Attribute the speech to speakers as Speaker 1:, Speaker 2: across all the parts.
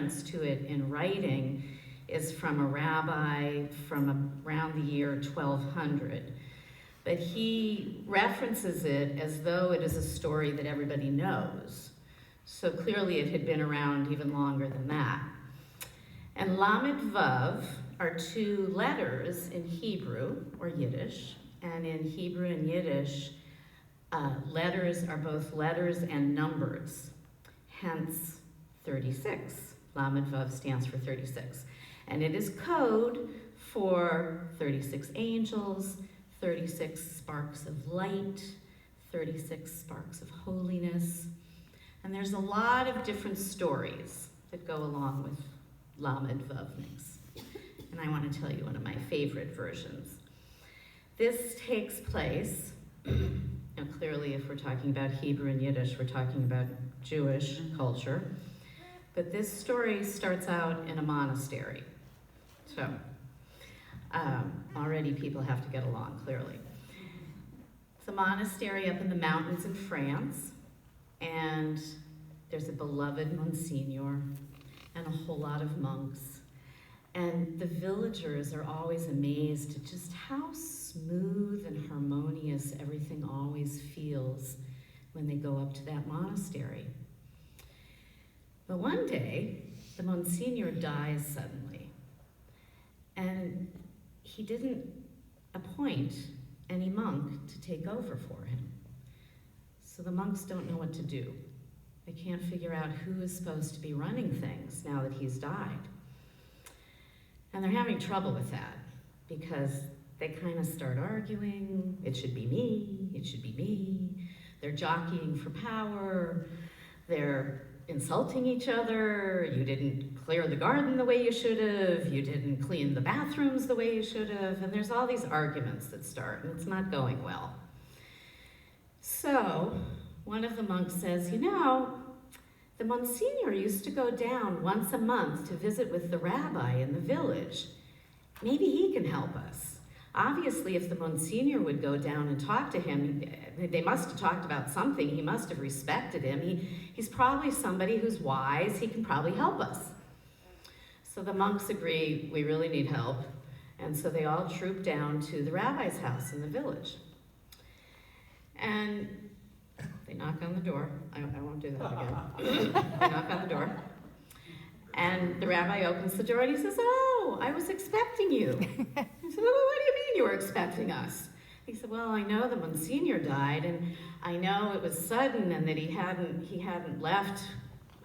Speaker 1: reference to it in writing is from a rabbi from around the year 1200. But he references it as though it is a story that everybody knows. So clearly it had been around even longer than that. And Lamedvav are two letters in Hebrew or Yiddish. And in Hebrew and Yiddish, letters are both letters and numbers. Hence 36. Lamedvav stands for 36. And it is code for 36 angels, 36 sparks of light, 36 sparks of holiness. And there's a lot of different stories that go along with Lamedvavniks. And I want to tell you one of my favorite versions. This takes place, now clearly if we're talking about Hebrew and Yiddish, we're talking about Jewish culture. But this story starts out in a monastery. So, already people have to get along, clearly. It's a monastery up in the mountains in France, and there's a beloved Monsignor and a whole lot of monks. And the villagers are always amazed at just how smooth and harmonious everything always feels when they go up to that monastery. But one day, the Monsignor dies suddenly, and he didn't appoint any monk to take over for him. So the monks don't know what to do. They can't figure out who is supposed to be running things now that he's died. And they're having trouble with that because they kind of start arguing, it should be me, it should be me. They're jockeying for power, they're insulting each other, you didn't clear the garden the way you should have, you didn't clean the bathrooms the way you should have, and there's all these arguments that start, and it's not going well. So, one of the monks says, you know, the Monsignor used to go down once a month to visit with the rabbi in the village. Maybe he can help us. Obviously, if the Monsignor would go down and talk to him, they must have talked about something. He must have respected him. He's probably somebody who's wise. He can probably help us. So the monks agree, we really need help. And so they all troop down to the rabbi's house in the village. And they knock on the door. I won't do that again. They knock on the door. And the rabbi opens the door and he says, oh, I was expecting you. I said, well, what do you mean you were expecting us? He said, well, I know the Monsignor died, and I know it was sudden and that he hadn't left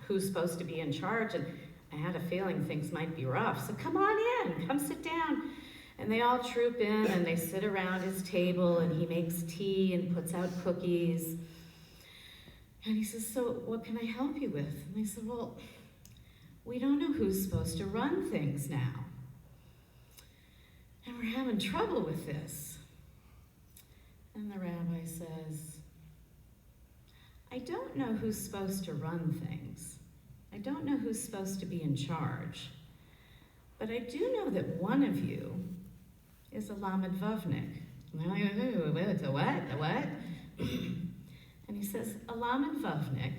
Speaker 1: who's supposed to be in charge, and I had a feeling things might be rough. So come on in, come sit down. And they all troop in and they sit around his table and he makes tea and puts out cookies. And he says, so what can I help you with? And they said, well, we don't know who's supposed to run things now. And we're having trouble with this. And the rabbi says, I don't know who's supposed to run things. I don't know who's supposed to be in charge. But I do know that one of you is a Lamedvavnik. It's a what? A what? And he says, a Lamedvavnik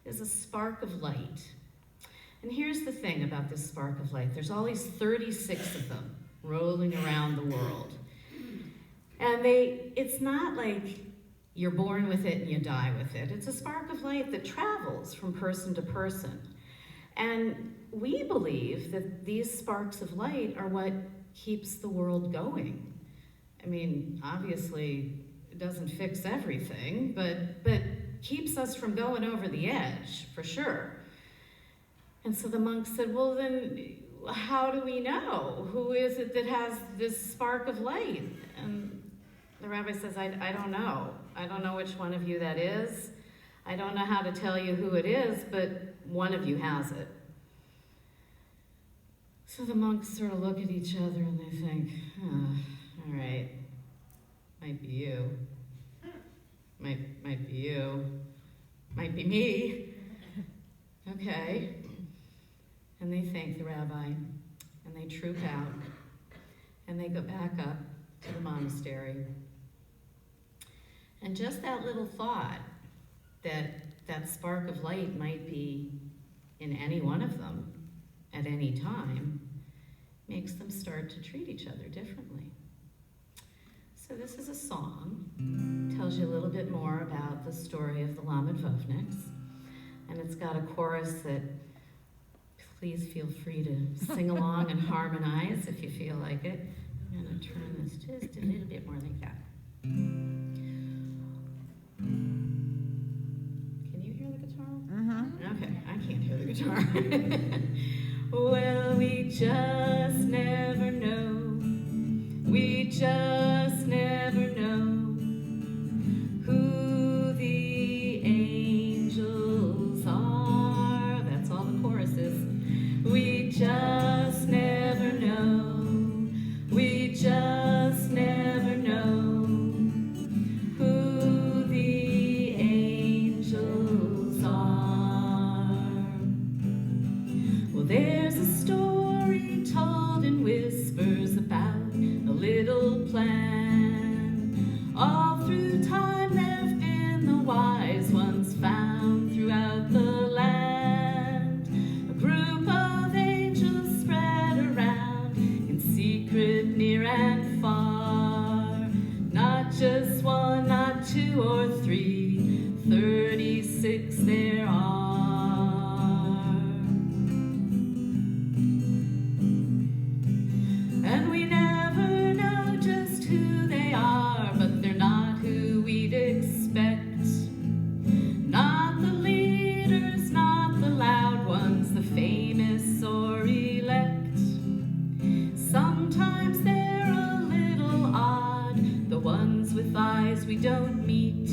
Speaker 1: is a spark of light. And here's the thing about this spark of light. There's always 36 of them rolling around the world. And it's not like you're born with it and you die with it. It's a spark of light that travels from person to person. And we believe that these sparks of light are what keeps the world going. I mean, obviously, it doesn't fix everything, but keeps us from going over the edge, for sure. And so the monk said, well, then how do we know? Who is it that has this spark of light? And the rabbi says, I don't know. I don't know which one of you that is. I don't know how to tell you who it is, but one of you has it. So the monks sort of look at each other and they think, all right, might be you. Might be you. Might be me. Okay. And they thank the rabbi, and they troop out, and they go back up to the monastery. And just that little thought that that spark of light might be in any one of them at any time makes them start to treat each other differently. So this is a song, tells you a little bit more about the story of the Lamedvavniks, and it's got a chorus that please feel free to sing along and harmonize if you feel like it. I'm going to turn this just a little bit more like that. Can you hear the guitar? Okay, I can't hear the guitar. Well, we just never know. We just never know who the angels are. That's all the chorus is. We just never know. We just never know who the angels are. Well, there's a story told in whispers about a little plan. All through time there've been the wise ones found throughout the land. A group of angels spread around in secret near and far. Not just one, not two or three, 36 there are. And we never know just who they are, but they're not who we'd expect. Not the leaders, not the loud ones, the famous or elect. Sometimes they're a little odd, the ones with eyes we don't meet.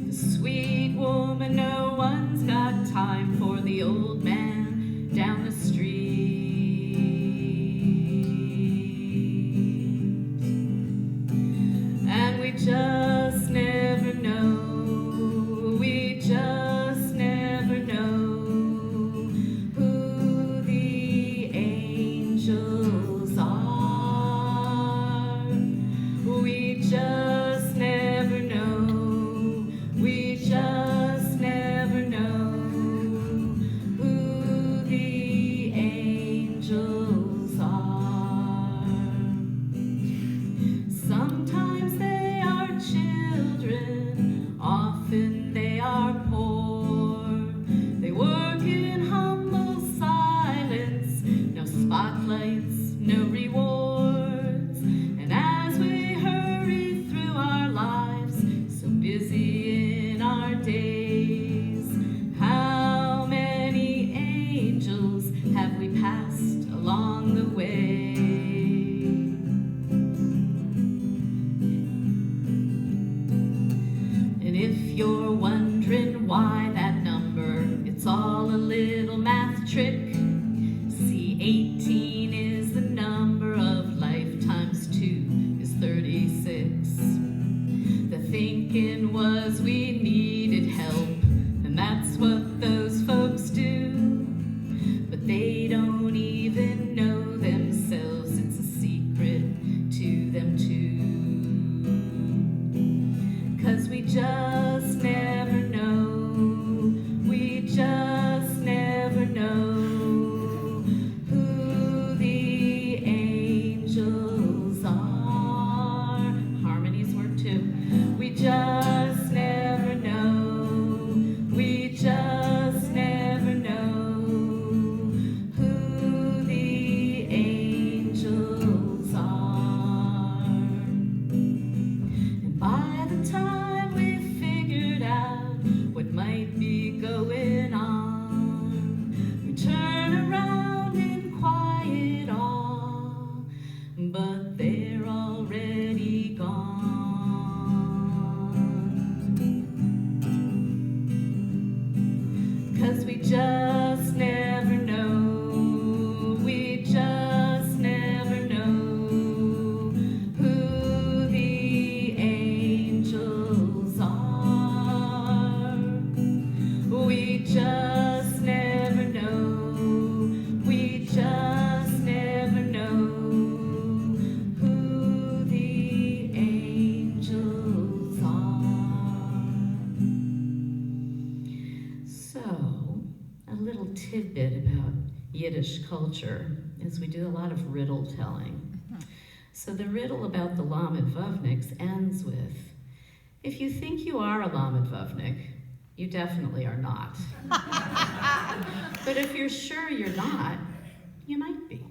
Speaker 1: The sweet woman no one's got time for, the old man down the street. And we just never know, we just never know who the angels are. We just never know, we just never know who the angels are. Sometimes they are children, often they are poor. They work in humble silence, no spotlights, no rewards. And as we hurry through our lives, so busy in our days, how many angels have we passed along the way? And if you're wondering why that number, it's all a little math trick. See, 18 is the number of life times 2 is 36. The thinking was we needed help, and that's what those folks do. But they don't even know themselves, it's a secret to them too. 'Cause we just never know, we just never know who bit about Yiddish culture is we do a lot of riddle telling. So the riddle about the Lamedvavniks ends with, if you think you are a Lamedvavnik, you definitely are not. But if you're sure you're not, you might be.